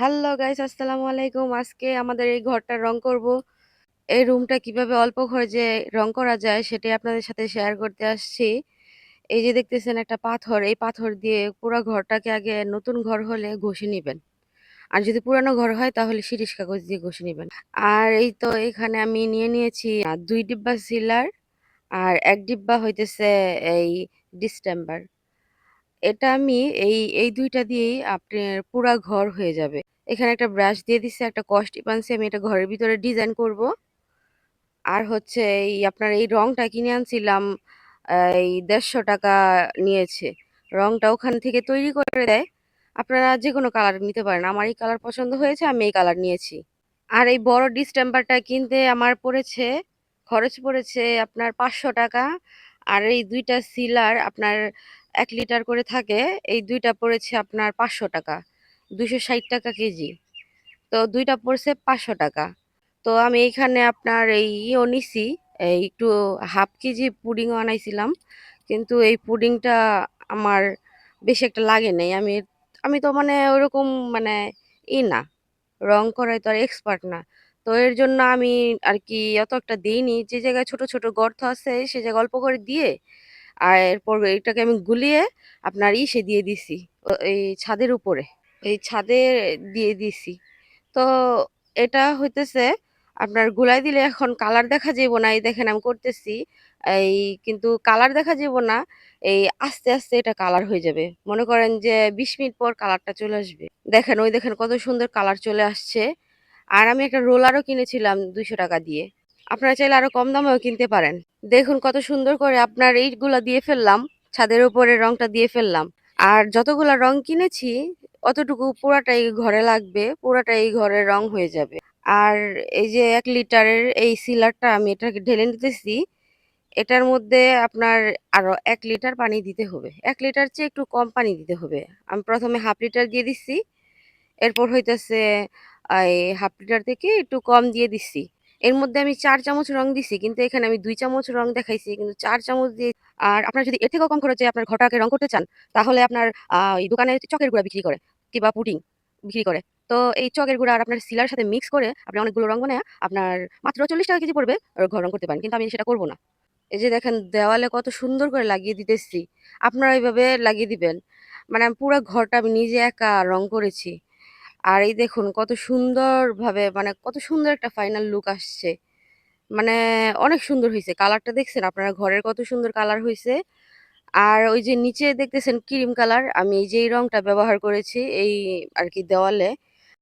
Hello guys, আসসালামু আলাইকুম। আজকে আমাদের এই ঘরটার রং করব। এই রুমটা কিভাবে অল্প খরচে রং করা যায় সেটাই আপনাদের সাথে শেয়ার করতে আসছি। এই যে দেখতেছেন একটা পাথর, এই পাথর দিয়ে পুরা ঘরটাকে আগে নতুন ঘর হলে ঘষে নিবেন। আর যদি পুরানো ঘর হয় তাহলে শিরিষ কাগজ দিয়ে ঘষে নিবেন। আর এই তো এখানে আমি নিয়ে নিয়েছি ২ ডিব্বা সিলার আর ১ ডিব্বা হইতেছে এই ডিসটেম্বার। এটা আমি এই ২ টা দিয়েই আপনার পুরা ঘর হয়ে যাবে। এখানে একটা ব্রাশ দিয়ে দিছি, একটা কষ্টিপ আনছি। আমি এটা ঘরের ভিতরে ডিজাইন করব। আর হচ্ছে আপনার এই রংটা কিনে আনছিলাম এই ৳১৫০ নিয়েছে। রংটা ওখান থেকে তৈরি করে দেয়। আপনারা যেকোনো কালার নিতে পারেন। আমার এই কালার পছন্দ হয়েছে, আমি এই কালার নিয়েছি। আর এই বড় ডিসটেম্পারটা কিনতে আমার খরচ পড়েছে আপনার ৳৫০০। আর এই ২ টা সিলার আপনার ১ লিটার করে থাকে। এই ২ টা পড়েছে আপনার ৳৫০০, ৳২৬০ কেজি। তো ২ টা পড়ছে ৳৫০০। তো আমি এইখানে আপনার নিছি, এই একটু ১/২ কেজি পুডিংও আনাইছিলাম। কিন্তু এই পুডিংটা আমার বেশি একটা লাগে নাই। আমি আমি তো মানে ওরকম মানে না, রং করায় তো আর এক্সপার্ট না। তো এর জন্য আমি আরকি অত একটা দেইনি। যে জায়গায় ছোট, ছোট গর্ত আছে সে জায়গায় অল্প করে দিয়ে আর এরপর এটাকে আমি গুলিয়ে আপনার দিয়ে দিছি। এই ছাদের উপরে। এই ছাদে দিয়ে দিছি। তো এটা হইতেছে আপনার গুলাই দিলে এখন কালার দেখা যাইব না। এই দেখেন আমি করতেছি। এই কিন্তু কালার দেখা যাইব না। এই আস্তে, আস্তে এটা কালার হয়ে যাবে। মনে করেন যে ২০ মিনিট পর কালারটা চলে আসবে। দেখেন, ওই দেখেন কত সুন্দর কালার চলে আসছে। আর আমি একটা রোলারও কিনেছিলাম ৳২০০ দিয়ে। আপনারা চাইলে আরো কম দামেও কিনতে পারেন। দেখুন কত সুন্দর করে আপনার এইগুলা দিয়ে ফেললাম। ছাদের উপরে রংটা দিয়ে ফেললাম। আর যতগুলা রং কিনেছি অতটুকু পুরাটাই ঘরে লাগবে, পুরাটাই ঘরের রং হয়ে যাবে। আর এই যে ১ লিটারের এই সিলারটা আমি এটাকে ঢেলে নিতেছি। এটার মধ্যে আপনার আরো ১ লিটার পানি দিতে হবে। ১ লিটার চেয়ে একটু কম পানি দিতে হবে। আমি ১ম এ ১/২ লিটার দিয়ে দিচ্ছি। এরপর হইতেছে এই ১/২ লিটার থেকে একটু কম দিয়ে দিচ্ছি। এর মধ্যে আমি ৪ চামচ রং দিছি। কিন্তু এখানে আমি ২ চামচ রং দেখাইছি। কিন্তু ৪ চামচ দিয়ে। আর আপনারা যদি এর থেকেও কম খরচে আপনার ঘরটাকে রং করতে চান, তাহলে আপনার এই দোকানে চকের গুঁড়া বিক্রি করে কিংবা পুডিং বিক্রি করে। তো এই চকের গুঁড়া আর আপনার সিলার সাথে মিক্স করে আপনি অনেকগুলো রং বানায়া আপনার মাত্র ৳৪০ কেজি পড়বে ঘর রং করতে পারেন। কিন্তু আমি সেটা করব না। এই যে দেখেন দেওয়ালে কত সুন্দর করে লাগিয়ে দিতেছি। আপনারা এভাবে লাগিয়ে দিবেন। মানে আমি পুরা ঘরটা আমি নিজে একা রং করেছি। আর এই দেখুন কত সুন্দরভাবে মানে কত সুন্দর একটা ফাইনাল লুক আসছে। মানে অনেক সুন্দর হইছে। কালারটা দেখছেন আপনারা ঘরের কত সুন্দর কালার হইছে। আর ওই যে নিচে দেখতেছেন ক্রিম কালার, আমি এই যে এই রংটা ব্যবহার করেছি এই আরকি দেওয়ালে।